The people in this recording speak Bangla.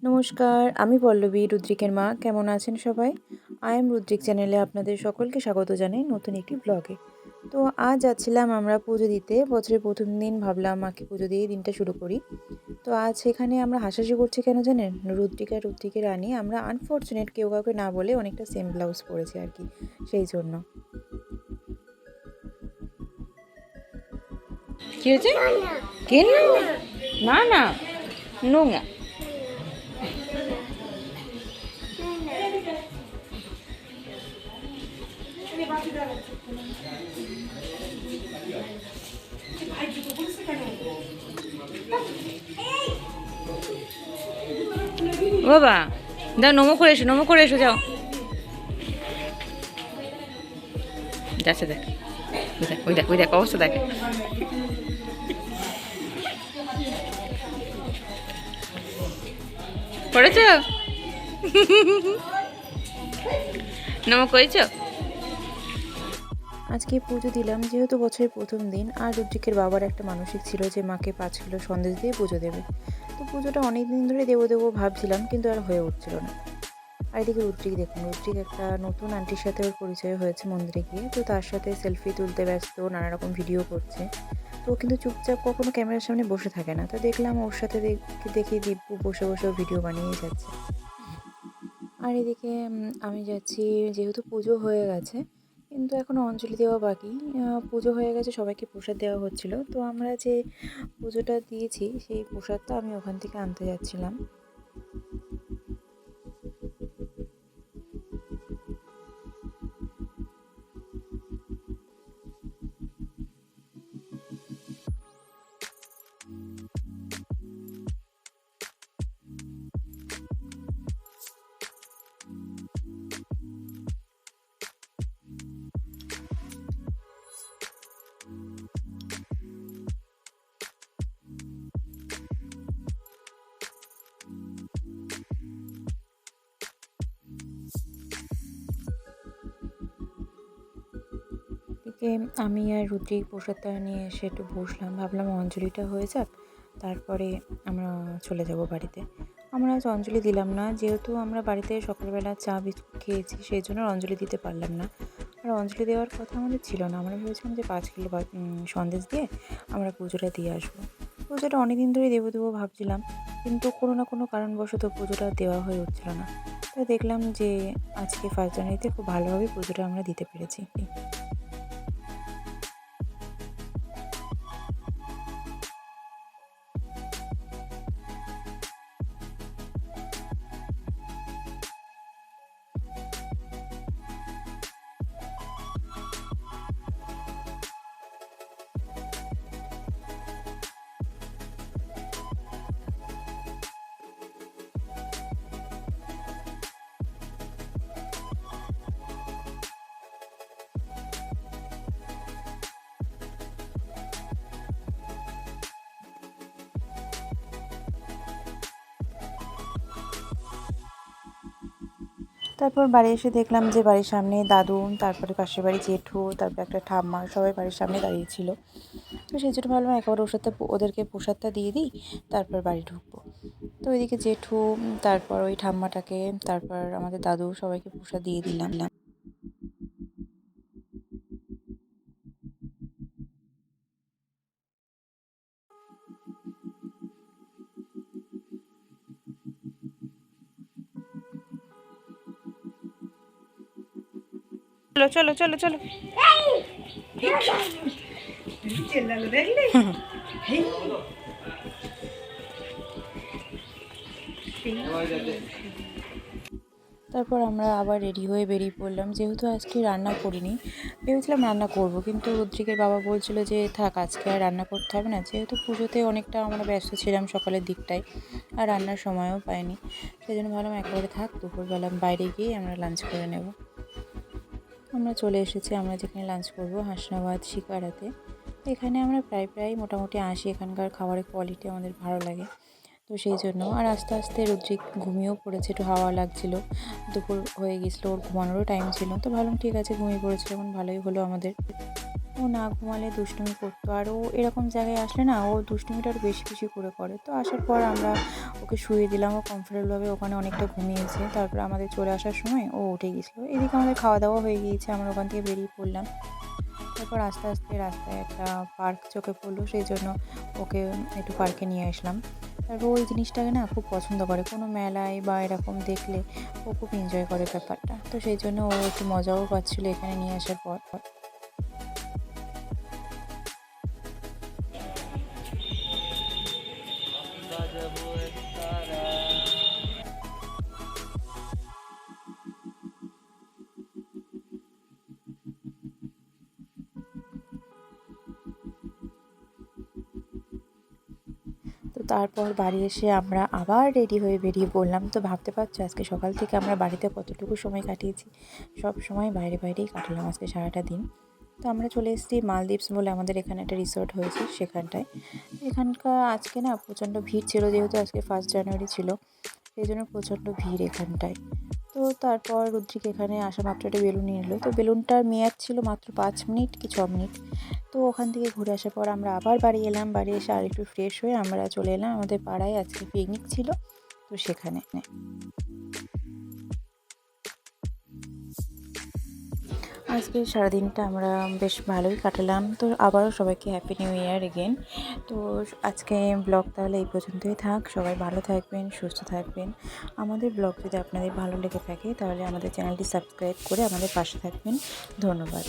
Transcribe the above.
নমস্কার, আমি পল্লবী, রুদ্রিকের মা। কেমন আছেন সবাই? আই এম রুদ্রিক চ্যানেলে আপনাদের সকলকে স্বাগত জানাই নতুন একটি ব্লগে। তো আজ যাচ্ছিলাম আমরা পুজো দিতে। বছরের প্রথম দিন ভাবলাম মাকে পুজো দিয়ে দিনটা শুরু করি। তো আজ এখানে আমরা হাসাহাসি করছি কেন জানেন? রুদ্রিকের রানী আমরা আনফরচুনেট কেউ কাউকে না বলে অনেকটা সেম ব্লাউজ পরেছি আর কি, সেই জন্য। কি হয়েছে? কেন না না নোংরা। বাবা দাও, নমো করে এসো যাও। যাচ্ছে দেখ, ওই দেখ অবস্থা দেখ। করেছ? নমো করেছ? আজকে পুজো দিলাম যেহেতু বছরের প্রথম দিন, আর রুদ্রিকের বাবার একটা মানসিক ছিল যে মাকে 5 কিলো সন্দেশ দিয়ে পুজো দেবে। তো পুজোটা অনেক দিন ধরে দেবো ভাবছিলাম, কিন্তু আর হয়ে উঠছিল না। আর এদিকে রুদ্রিক একটা নতুন আন্টির সাথে ওর পরিচয় হয়েছে মন্দিরে গিয়ে। তো তার সাথে সেলফি তুলতে ব্যস্ত, নানা রকম ভিডিও করছে। তো কিন্তু চুপচাপ কখনো ক্যামেরার সামনে বসে থাকে না। তো দেখলাম ওর সাথে দেখি দিব্যু বসে ভিডিও বানিয়েই যাচ্ছে। আর এদিকে আমি যাচ্ছি, যেহেতু পুজো হয়ে গেছে কিন্তু এখনও অঞ্জলি দেওয়া বাকি। পুজো হয়ে গেছে, সবাইকে প্রসাদ দেওয়া হচ্ছিল। তো আমরা যে পুজোটা দিয়েছি সেই প্রসাদটা আমি ওখান থেকে আনতে যাচ্ছিলাম। এদিকে আমি আর রুদ্রিক প্রসাদটা নিয়ে এসে একটু বসলাম, ভাবলাম অঞ্জলিটা হয়ে যাক, তারপরে আমরা চলে যাব বাড়িতে। আমরা আজ অঞ্জলি দিলাম না, যেহেতু আমরা বাড়িতে সকালবেলা চা বিস্কুট খেয়েছি, সেই জন্য অঞ্জলি দিতে পারলাম না। আর অঞ্জলি দেওয়ার কথা আমাদের ছিল না, আমরা ভেবেছিলাম যে 5 কিলো সন্দেশ দিয়ে আমরা পুজোটা দিয়ে আসবো। পুজোটা অনেক দিন ধরেই দেবো ভাবছিলাম, কিন্তু কোনো না কোনো কারণবশত পুজোটা দেওয়া হয়ে উঠছিল না। তাই দেখলাম যে আজকে 1 জানুয়ারিতে খুব ভালোভাবে পুজোটা আমরা দিতে পেরেছি। তারপর বাড়ি এসে দেখলাম যে বাড়ির সামনে দাদু, তারপরে পাশের বাড়ি জেঠু, তারপর একটা ঠাম্মা, সবাই বাড়ির সামনে দাঁড়িয়েছিল। তো সেই জন্য ভাবলাম একবার ওদেরকে প্রসাদটা দিয়ে দিই, তারপর বাড়ি ঢুকবো। তো ওইদিকে জেঠু, তারপর ওই ঠাম্মাটাকে, তারপর আমাদের দাদু, সবাইকে প্রসাদ দিয়ে দিলাম। চলো চলো চলো চলো। তারপর আমরা আবার রেডি হয়ে বেরিয়ে পড়লাম, যেহেতু আজকে রান্না করিনি। ভেবেছিলাম রান্না করব, কিন্তু রুদ্রিকের বাবা বলছিল যে থাক, আজকে আর রান্না করতে হবে না, যেহেতু পুজোতে অনেকটা আমরা ব্যস্ত ছিলাম সকালের দিকটায়, আর রান্নার সময়ও পাইনি। সেই জন্য ভাবলাম একেবারে থাক, দুপুরবেলা বাইরে গিয়ে আমরা লাঞ্চ করে নেব। আমরা চলে এসেছি, আমরা যেখানে লাঞ্চ করব, হাসনাবাদ শিকারাতে। এখানে আমরা প্রায় মোটামুটি আসি, এখানকার খাবারের কোয়ালিটি আমাদের ভালো লাগে। তো সেই জন্য, আর আস্তে আস্তে রুদ্রিক ঘুমিয়েও পড়েছে, একটু হাওয়া লাগছিল, দুপুর হয়ে গেছিলো, ওর ঘুমানোরও টাইম ছিল। তো ভাবলাম ঠিক আছে, ঘুমিয়ে পড়েছে যখন ভালোই হলো আমাদের। ও না ঘুমালে দুষ্টুমি করতো, আর ও এরকম জায়গায় আসলে না ও দুষ্টুমিটা আরও বেশি বেশি করে। তো আসার পর আমরা ওকে শুইয়ে দিলাম, ও কমফোর্টেবলভাবে ওখানে অনেকটা ঘুমিয়েছে। তারপরে আমাদের চলে আসার সময় ও উঠে গিয়েছিলো। এদিকে আমাদের খাওয়া দাওয়া হয়ে গিয়েছে, আমরা ওখান থেকে বেরিয়ে পড়লাম। তারপর আস্তে আস্তে রাস্তায় একটা পার্ক চোখে পড়লো, সেই জন্য ওকে একটু পার্কে নিয়ে আসলাম। তারপর ওই জিনিসটাকে না খুব পছন্দ করে, কোনো মেলায় বা এরকম দেখলে ও খুব এনজয় করে ব্যাপারটা। তো সেই জন্য ও একটু মজাও পাচ্ছিলো এখানে নিয়ে আসার পর। তো তারপর বাড়ি এসে আমরা আবার রেডি হয়ে বেরিয়ে পড়লাম। তো ভাবতে পারছো আজকে সকাল থেকে আমরা বাড়িতে কতটুকু সময় কাটিয়েছি। সব সময় বাইরেই কাটালাম আজকে সারাটা দিন। তো আমরা চলে এসেছি মালদ্বীপস বলে আমাদের এখানে একটা রিসোর্ট হয়েছে সেখানটায়। এখানকার আজকে না প্রচণ্ড ভিড় ছিল, যেহেতু আজকে 1 জানুয়ারি ছিল, সেই জন্য প্রচণ্ড ভিড় এখানটায়। তো তারপর রুদ্রিক এখানে আসা মাত্র একটা বেলুন নিয়ে এলো। তো বেলুনটার মেয়াদ ছিল মাত্র 5 মিনিট কি 6 মিনিট। তো ওখান থেকে ঘুরে আসার পর আমরা আবার বাড়ি এলাম। বাড়ি এসে আরেকটু ফ্রেশ হয়ে আমরা চলে এলাম আমাদের পাড়ায়, আজকে পিকনিক ছিল তো সেখানে। আজকে সারাদিনটা আমরা বেশ ভালোই কাটালাম। তো আবারও সবাইকে হ্যাপি নিউ ইয়ার এগেন। তো আজকে ব্লগ তাহলে এই পর্যন্তই থাক। সবাই ভালো থাকবেন, সুস্থ থাকবেন। আমাদের ব্লগ যদি আপনাদের ভালো লেগে থাকে তাহলে আমাদের চ্যানেলটি সাবস্ক্রাইব করে আমাদের পাশে থাকবেন। ধন্যবাদ।